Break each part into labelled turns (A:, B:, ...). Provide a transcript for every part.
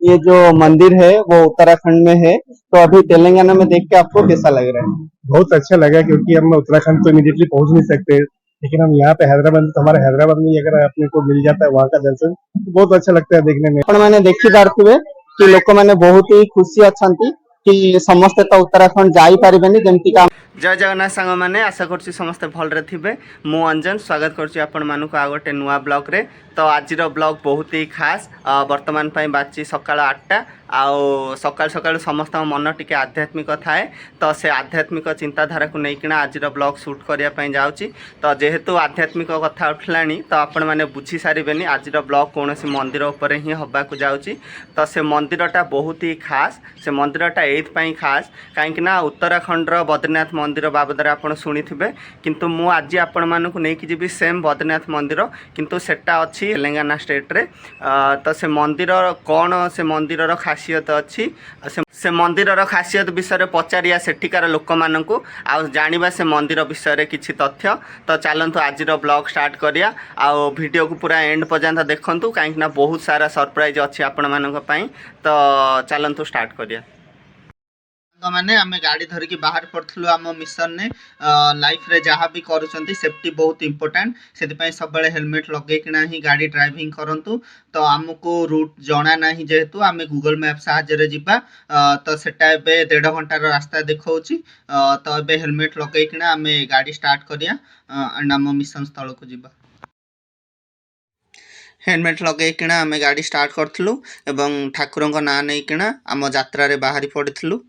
A: ये जो मंदिर है वो उत्तराखंड में है, तो अभी तेलंगाना में देख के आपको कैसा लग रहा है?
B: बहुत अच्छा लगा क्योंकि हम उत्तराखंड तो इमीडिएटली पहुंच नहीं सकते, लेकिन हम यहाँ पे हैदराबाद तो हमारे हैदराबाद में ही अगर अपने को मिल जाता है वहाँ का दर्शन तो बहुत अच्छा लगता है देखने में।
A: आपण मैंने देखी पार्थिबे कि लोक मैंने बहुत ही खुशी अछंती कि समस्त तो उत्तराखंड जाई परिबेनी जेमति का। जय जगन्नाथ सांग मैंने आशा करुच्ची समस्ते भलरे थिबे। मु अंजन स्वागत करुच्ची आपण मानक आ गोटे नुआ ब्लॉग रे। तो आज ब्लॉग बहुत ही खास। वर्तमान पई बाची सकाळ 8टा आउ सकाळ सकाळ समस्त मन टिके आध्यात्मिक थाए, तो से आध्यात्मिक चिंताधारा को लेकिना आज ब्लॉग शूट करिया पई जाउची। तो जेहेतु आध्यात्मिक कथा उठलानी तो आपण माने बुझी सारिबेनी आज ब्लॉग कोनोसी मंदिर ऊपर ही हबा को जाउची। तो से मंदिरटा बहुत ही खास। से मंदिरटा एइथपाई खास कहीं उत्तराखंड बद्रीनाथ मंदिर बाबद आप शुणिथे, किंतु मु आज आपण मानक नहीं जीवी सेम बद्रीनाथ मंदिर, किंतु सेटा अच्छी तेलंगाना स्टेट रे। तो से मंदिर कौन से मंदिर खासियत अच्छी से मंदिर खासियत विषय पचारिया सेठिकार लोक मानक आ जानिबा से मंदिर विषय किछि तथ्य। तो चलतु आज ब्लॉग स्टार्ट करिया आ वीडियो को पूरा एंड पर्यंत देखंतु कहीं बहुत सारा सरप्राइज अच्छी आपण मानक पई। तो चलतु स्टार्ट करिया। माने आमे गाड़ी धरिकी बाहर पड़थलु आम मिशन ने। लाइफ रे जहाँ भी करूछंती सेफ्टी बहुत इंपोर्टेंट, से सब हेलमेट लगे किना ही गाड़ी ड्राइविंग करंतु। तो आमको रूट जना नहीं जेहेतु आमे गूगल मैप साहाय्य जिबा। तो सेटा एबे 1.5 घंटार रास्ता देखौची। तो एबे हेलमेट लगे किना आमे गाड़ी स्टार्ट करिया एंड आम मिशन स्थल को जिबा। हेलमेट लगे किना आमे गाड़ी स्टार्ट करथलु एवं ठाकुरंक ना नै किना आम यात्रा रे बाहरी पड़िथलु।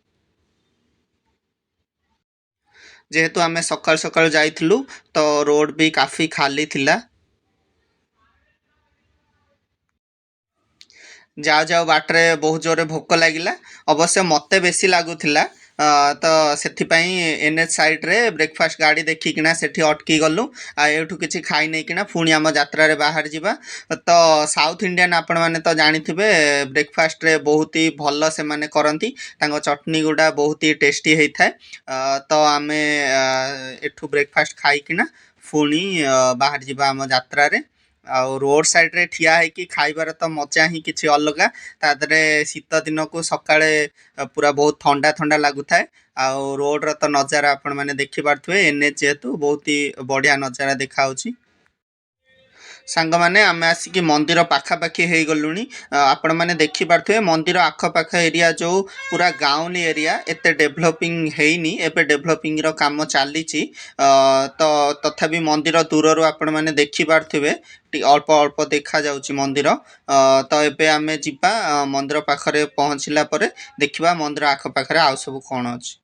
A: जेहेतु आमे सकाल सकाल जाइथिलु तो रोड भी काफी खाली थिला। जाओ जाओ बाटरे बहुत जोरे भोक लगिला, अवश्य मते बेसी लागुथिला। तो सेथिपाई एनएच साइड रे ब्रेकफास्ट गाड़ी देखिकिना सेठी अटकी गलु आ एठु किछि खाई नै किना पुणी आम यात्रा रे बाहर जिबा। तो साउथ इंडियन आपण माने तो जानिथिबे ब्रेकफास्ट रे बहुत ही भल से माने करंती, तांको चटनी गुडा बहुत ही टेस्टी हेइ थाए। तो आमे एठु ब्रेकफास्ट खाई किना पुणी बाहर जिबा आम यात्रा रे। आ रोड साइड रे ठिया है कि खाइबार तो मजा ही किछि अलगा। तादरे शीत दिन को सकाळे पूरा बहुत ठंडा ठंडा लागुथाए। आ रोड रो तो नजारा आपण माने देखि पारथुए, एनएच जेतु बहुत ही बढ़िया नजारा देखा होची। सांग माने आमे आसिकी मंदिर पाखापाखि हो गलुनी। आपण माने देखि पारथुए मंदिर आखपाख एरिया जो पूरा गाँवली एरिया एते डेभलपिंग हेइनी, एबे डेभलपिंग रो काम चलीची। तो तथापि मंदिर दूररू आपण माने देखि पारथुए अल्प अल्प देखा जाउची मंदिर। तो एबे आमे जिबा मंदिर पाखरे पहुँचला परे देखिबा मंदिर आखपाखरे आउ सब कोन अछि।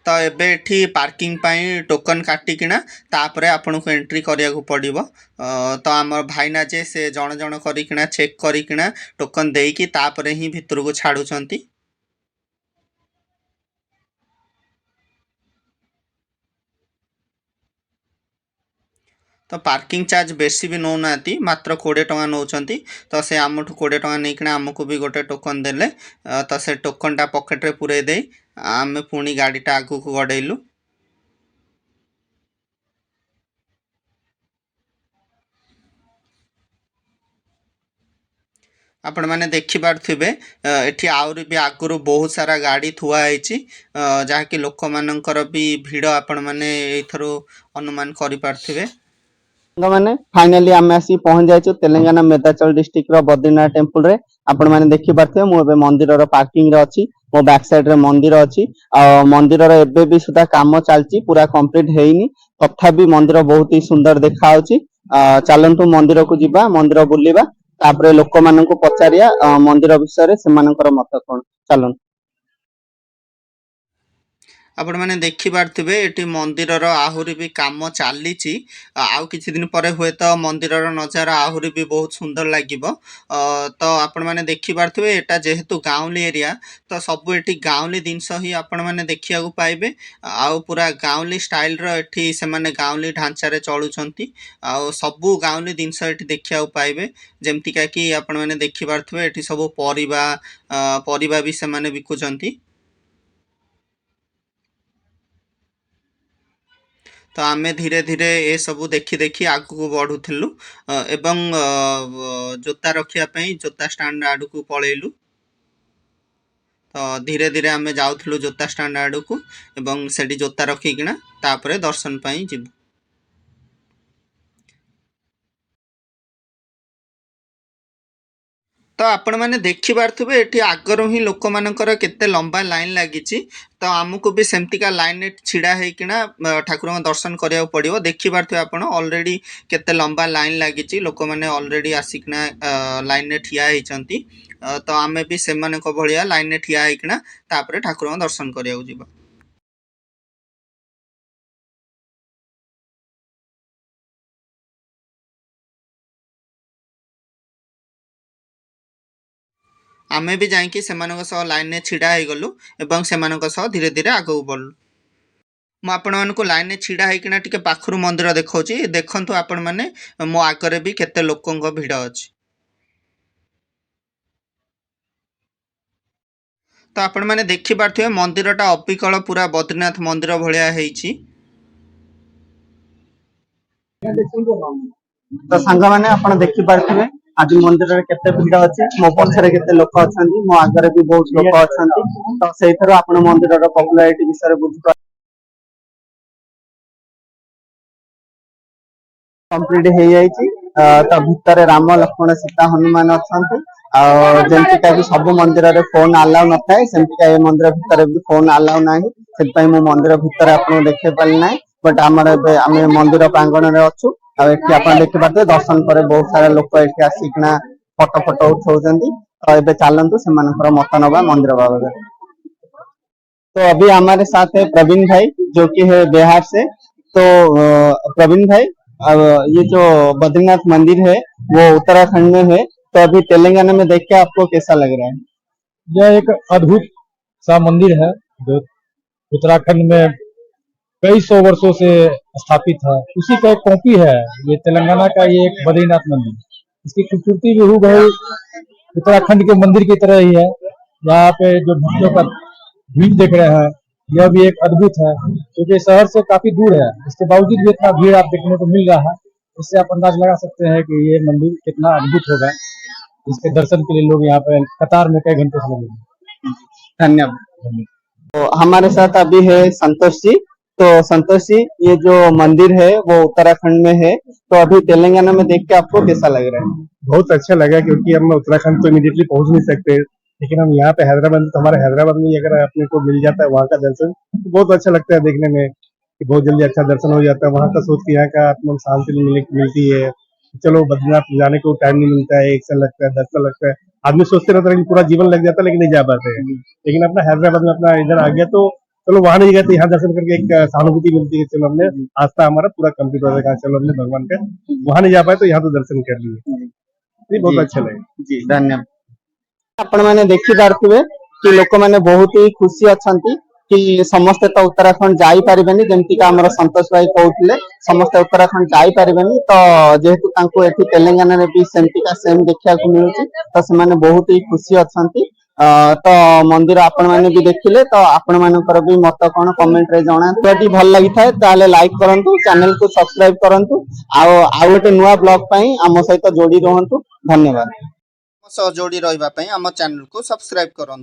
A: तो एबे एठी पार्किंग पाई टोकन काटिकिना तापरे आपनको एंट्री करिया को पड़िबो। तो हमर भाईना जे से जण जण करिकिना चेक करिकिना टोकन देइकी तापरे ही भितर को छाडुचंती। तो पार्किंग चार्ज बेसी भी नौ नाती, मात्र 20 टका नौचंती। तो से आमठु 20 टका नेकिना हमको भी गोटे टोकन देले। तो से टोकनटा पॉकेट रे पुरे देई आमे पुणी गाड़ीटा आगु को गडैलु। आपण माने देखि पारथिबे एठी आउरी भी आगुरु बहुत सारा गाड़ी थुआ हैची, जहा कि लोक मानकर भी भीड़ आपण माने एथरो अनुमान करि पारथिबे। माने फाइनली आमे आसी पहुंच जायछु तेलंगाना मेदाचल डिस्ट्रिक्ट रो बद्रीनाथ टेंपल रे। आपण माने देखि पारथिबे मु एबे मंदिर रो पार्किंग रे अछि, मो बैक साइड रे मंदिर अछि। आ मंदिर रो एबे भी सुधा काम चलची, पूरा कंप्लीट हेइनी, तथापि मंदिर बहुत ही सुंदर देखा होची। चलंतु मंदिर को जिबा, मंदिर बुलिबा, तापरे लोक माननकु पचारिया मंदिर विषय रे सेमानकर मत कोन। चलंतु आपण माने देखि पारथिबे एटी मंदिर रो आहुरी भी काम चलीची। आउ किछि दिन परे हुए तो मंदिर रो नजारा आहुरी भी बहुत सुंदर लागिबो। तो आपण माने देखि पारथिबे एटा जेहेतु गाँवली एरिया, तो सब एटी गाँवली जिनस ही आपण माने देखिया को पाइबे। आउ पूरा गाँवली स्टाइल रो एठी से माने गाँवली ढांचा रे चलुचंती। आउ सबु गाँवली जिनस एठी देखिया को पाइबे, जेमति का कि आपण माने देखि पारथिबे एठी सब परिबा परिबा भी से माने बिकुचंती। तो आमे धीरे धीरे ये सब देखी देखी आगू बढ़ुलु एवं जोता रखा जोता स्टाण्ड आड़ को पलैलु। तो धीरे धीरे आमे जाऊँ जोता स्टाण्ड आड़ को एवं से जोता रखिकिना तापर दर्शन पाई जीवु। तो आपण मैंने देखी पारे ये आगर ही लोक मानकर केते लंबा लाइन लगी। तो आमको भी सेमतिका लाइन छिड़ा होना ठाकुर दर्शन करा पड़ो। देखी पारे आप अलरेडी केते लंबा लाइन लगी लोक मैंने अलरेडी आसिकना लाइन ठिया होती। तो आमे भी से भाया लाइन ठिया होना तापर ठाकुर दर्शन करा जीवा। आमे भी जाइकी से लाइन छिड़ा हो गलु एवं से धीरे धीरे आगू बढ़लु। मु आपण मानक लाइन छिड़ा होना टे पाखु मंदिर देखा देखु आपण मैंने मो आगे भी केते लोकों भिड़ अच्छी। तो आपण मैंने देखी पारे मंदिरटा अबिकल पूरा बद्रीनाथ मंदिर भाया। तो सांग मैंने आप देखी पारे आज मंदिर में केते भीड़ अच्छी मो पछरे केते लोक अच्छा मो आगे भी बहुत लोक अच्छा। तो से आप मंदिर पपुलारिटी विषय बुझी कंप्लीट हो जाइए। तो भितर राम लक्ष्मण सीता हनुमान अच्छा। जमतीका भी सब मंदिर में फोन अलाउ न थाए सेमतिका ये मंदिर भितर भी फोन अलाउ ना से मंदिर भितर आप देखे पारे ना। बट आम मंदिर प्रांगण में अच्छु आप देखी पारे दर्शन पर बहुत सारा लोक ये आसिकना फटो फटो उठाऊँ। तो ये चलतु से मत नवा मंदिर बाबद। तो अभी हमारे साथ है प्रवीण भाई जो कि है बिहार से। तो प्रवीण भाई अब ये जो बद्रीनाथ मंदिर है वो उत्तराखंड में है। तो अभी तेलंगाना में देख के आपको कैसा लग रहा है?
B: यह एक अद्भुत सा मंदिर है जो उत्तराखंड में कई सौ वर्षों से स्थापित है। उसी का एक कॉपी है ये तेलंगाना का ये एक बद्रीनाथ मंदिर। इसकी खूबसूरती भी हूबहू उत्तराखंड के मंदिर की तरह ही है। यहाँ पे जो भक्तों का भीड़ देख रहे हैं यह भी एक अद्भुत है क्योंकि शहर से काफी दूर है। इसके बावजूद भी इतना भीड़ आप देखने को मिल रहा है। इससे आप अंदाज लगा सकते हैं कि ये मंदिर कितना अद्भुत होगा। इसके दर्शन के लिए लोग यहाँ पे कतार में कई घंटों से लगे।
A: धन्यवाद। तो हमारे साथ अभी है संतोष जी। तो संतोष जी ये जो मंदिर है वो उत्तराखंड में है। तो अभी तेलंगाना में देख के आपको कैसा लग रहा है?
B: बहुत अच्छा लगा क्योंकि हम उत्तराखंड तो इमीडिएटली पहुंच नहीं सकते लेकिन हम यहाँ पे हैदराबाद तो हमारे हैदराबाद में अगर अपने को मिल जाता है वहाँ का दर्शन तो बहुत अच्छा लगता है देखने में कि बहुत जल्दी अच्छा दर्शन हो जाता है। वहाँ का सोच के यहाँ का आत्मा शांति मिलती है। चलो बद्रीनाथ जाने को टाइम नहीं मिलता है, एक साल लगता है, 10 साल लगता है। आदमी सोचते रहता है कि पूरा जीवन लग जाता है लेकिन नहीं जा पाते हैं। लेकिन अपना हैदराबाद में अपना इधर आ गया तो चलो वहां नहीं गए तो यहाँ दर्शन करके एक सहानुभूति मिलती है। चलो हमने आस्था हमारा पूरा कंप्लीट हो जाएगा। चलो हमने भगवान का वहां नहीं जा पाए तो यहाँ तो दर्शन कर लिए। बहुत अच्छा लगे
A: जी धन्यवाद। आपण मैंने देखी पारे कि लोक मैंने बहुत ही खुशी अच्छा कि समस्ते तो उत्तराखंड जाई पारिबेनी जेमतिका हमर संतोष भाई कहउतले समस्त उत्तराखंड जाई पारिबेनी। तो जेहेतु तांको एठी तेलंगाना रे भी सेमतिका सेम देखिया को मिलुची तो से माने बहुत ही खुशी अछंती। तो मंदिर आपण माने भी देखिले तो आपण मानकर भी मत कोन कमेंट रे जणा। यदि भल लागि थाए ताले लाइक करंतु, चैनल को सब्सक्राइब करंतु। आ गोटे नुवा ब्लॉग पई हम सहित जोड़ी रहंतु। धन्यवाद। जोड़ी रहिबा पई हम चैनल को सब्सक्राइब करंतु।